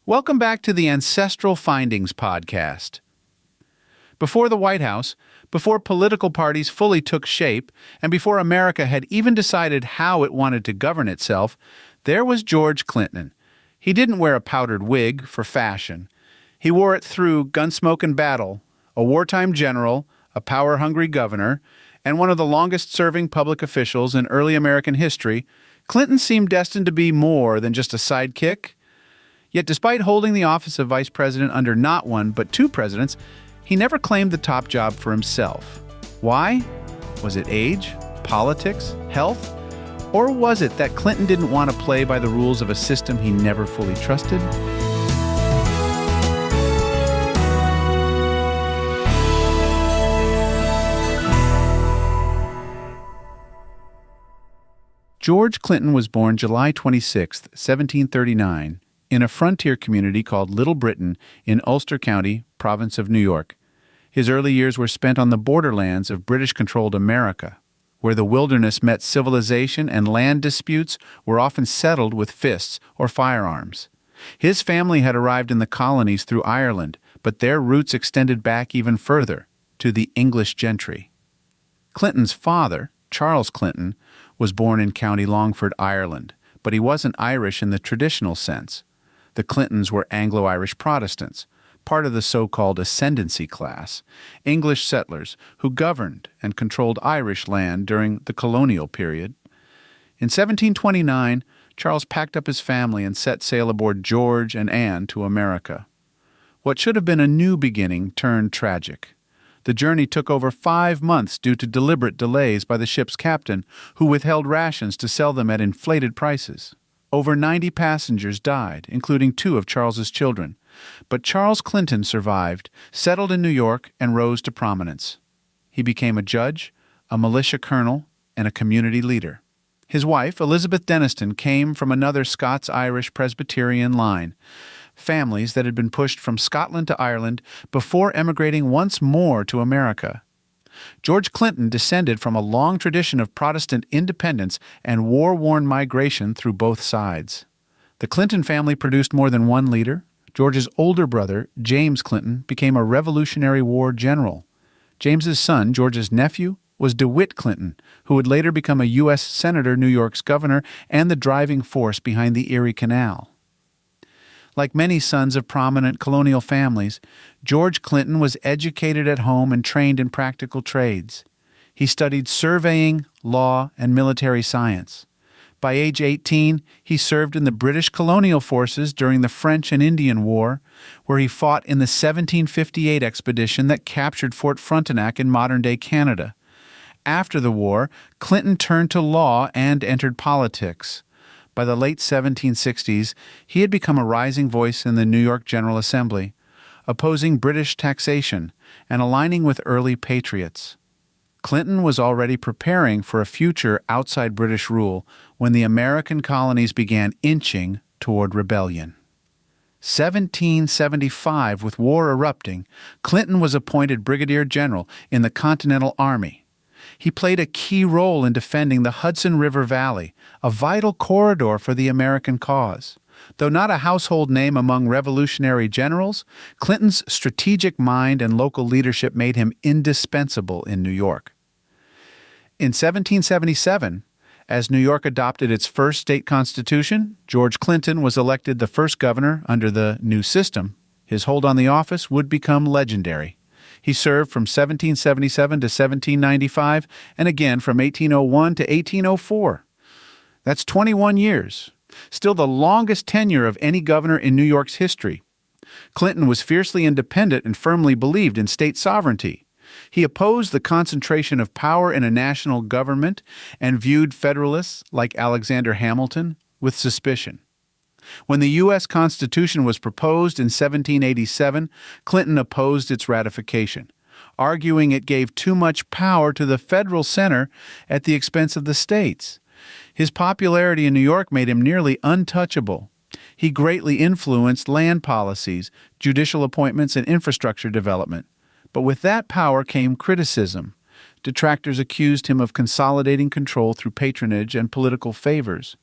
Welcome back to the Ancestral Findings podcast. Before the White House, before political parties fully took shape, and before America had even decided how it wanted to govern itself, there was George Clinton. He didn't wear a powdered wig for fashion. He wore it through gunsmoke and battle, a wartime general, a power-hungry governor, and one of the longest-serving public officials in early American history. Clinton seemed destined to be more than just a sidekick. Yet despite holding the office of vice president under not one but two presidents, he never claimed the top job for himself. Why? Was it age, politics, health? Or was it that Clinton didn't want to play by the rules of a system he never fully trusted? George Clinton was born July 26, 1739, in a frontier community called Little Britain in Ulster County, province of New York. His early years were spent on the borderlands of British-controlled America, where the wilderness met civilization and land disputes were often settled with fists or firearms. His family had arrived in the colonies through Ireland, but their roots extended back even further, to the English gentry. Clinton's father, Charles Clinton, was born in County Longford, Ireland, but he wasn't Irish in the traditional sense. The Clintons were Anglo-Irish Protestants, part of the so-called ascendancy class, English settlers who governed and controlled Irish land during the colonial period. In 1729, Charles packed up his family and set sail aboard George and Anne to America. What should have been a new beginning turned tragic. The journey took over 5 months due to deliberate delays by the ship's captain, who withheld rations to sell them at inflated prices. Over 90 passengers died, including 2 of Charles's children. But Charles Clinton survived, settled in New York, and rose to prominence. He became a judge, a militia colonel, and a community leader. His wife, Elizabeth Denniston, came from another Scots-Irish Presbyterian line, families that had been pushed from Scotland to Ireland before emigrating once more to America. George Clinton descended from a long tradition of Protestant independence and war-worn migration through both sides. The Clinton family produced more than one leader. George's older brother, James Clinton, became a Revolutionary War general. James's son, George's nephew, was DeWitt Clinton, who would later become a U.S. Senator, New York's governor, and the driving force behind the Erie Canal. Like many sons of prominent colonial families, George Clinton was educated at home and trained in practical trades. He studied surveying, law, and military science. By age 18, he served in the British colonial forces during the French and Indian War, where he fought in the 1758 expedition that captured Fort Frontenac in modern-day Canada. After the war, Clinton turned to law and entered politics. By the late 1760s, he had become a rising voice in the New York General Assembly, opposing British taxation and aligning with early patriots. Clinton was already preparing for a future outside British rule when the American colonies began inching toward rebellion. 1775, with war erupting, Clinton was appointed Brigadier General in the Continental Army. He played a key role in defending the Hudson River Valley, a vital corridor for the American cause. Though not a household name among revolutionary generals, Clinton's strategic mind and local leadership made him indispensable in New York. In 1777, as New York adopted its first state constitution, George Clinton was elected the first governor under the new system. His hold on the office would become legendary. He served from 1777 to 1795, and again from 1801 to 1804. That's 21 years, still the longest tenure of any governor in New York's history. Clinton was fiercely independent and firmly believed in state sovereignty. He opposed the concentration of power in a national government and viewed Federalists, like Alexander Hamilton, with suspicion. When the U.S. Constitution was proposed in 1787, Clinton opposed its ratification, arguing it gave too much power to the federal center at the expense of the states. His popularity in New York made him nearly untouchable. He greatly influenced land policies, judicial appointments, and infrastructure development. But with that power came criticism. Detractors accused him of consolidating control through patronage and political favors.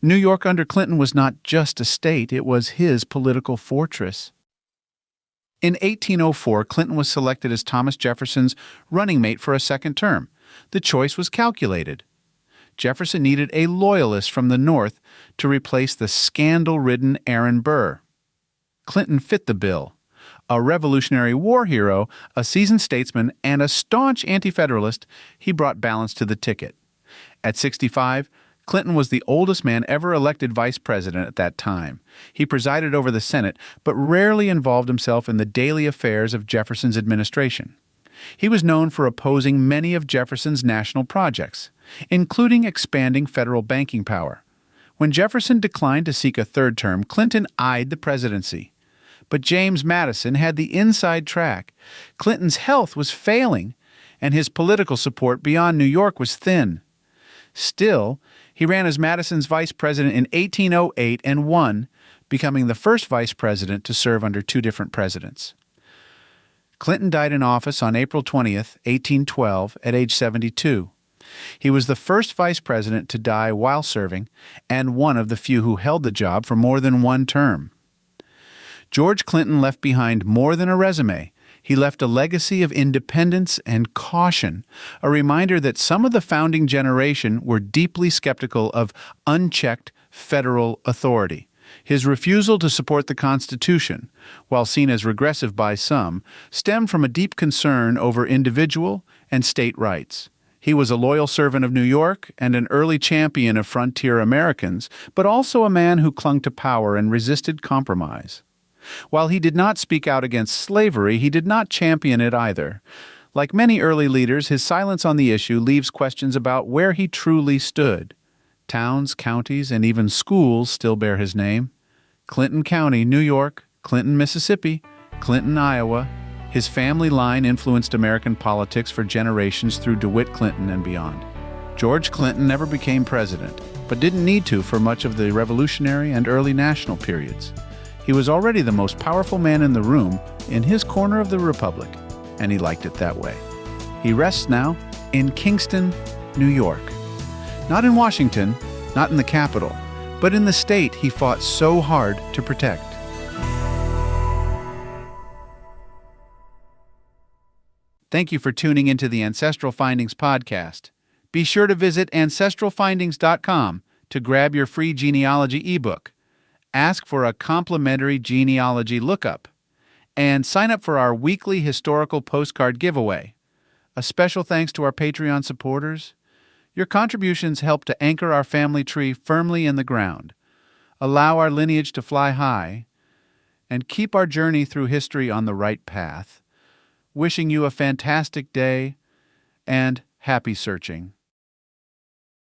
New York under Clinton was not just a state, it was his political fortress. In 1804, Clinton was selected as Thomas Jefferson's running mate for a second term. The choice was calculated. Jefferson needed a loyalist from the North to replace the scandal-ridden Aaron Burr. Clinton fit the bill. A Revolutionary War hero, a seasoned statesman, and a staunch Anti-Federalist, he brought balance to the ticket. At 65, Clinton was the oldest man ever elected vice president at that time. He presided over the Senate, but rarely involved himself in the daily affairs of Jefferson's administration. He was known for opposing many of Jefferson's national projects, including expanding federal banking power. When Jefferson declined to seek a third term, Clinton eyed the presidency. But James Madison had the inside track. Clinton's health was failing, and his political support beyond New York was thin. Still, he ran as Madison's vice president in 1808 and won, becoming the first vice president to serve under two different presidents. Clinton died in office on April 20th, 1812, at age 72. He was the first vice president to die while serving, and one of the few who held the job for more than one term. George Clinton left behind more than a resume. He left a legacy of independence and caution, a reminder that some of the founding generation were deeply skeptical of unchecked federal authority. His refusal to support the Constitution, while seen as regressive by some, stemmed from a deep concern over individual and state rights. He was a loyal servant of New York and an early champion of frontier Americans, but also a man who clung to power and resisted compromise. While he did not speak out against slavery, he did not champion it either. Like many early leaders, his silence on the issue leaves questions about where he truly stood. Towns, counties, and even schools still bear his name. Clinton County, New York, Clinton, Mississippi, Clinton, Iowa. His family line influenced American politics for generations through DeWitt Clinton and beyond. George Clinton never became president, but didn't need to for much of the Revolutionary and early national periods. He was already the most powerful man in the room in his corner of the Republic, and he liked it that way. He rests now in Kingston, New York. Not in Washington, not in the Capitol, but in the state he fought so hard to protect. Thank you for tuning into the Ancestral Findings podcast. Be sure to visit ancestralfindings.com to grab your free genealogy ebook. Ask for a complimentary genealogy lookup, and sign up for our weekly historical postcard giveaway. A special thanks to our Patreon supporters. Your contributions help to anchor our family tree firmly in the ground, allow our lineage to fly high, and keep our journey through history on the right path. Wishing you a fantastic day and happy searching.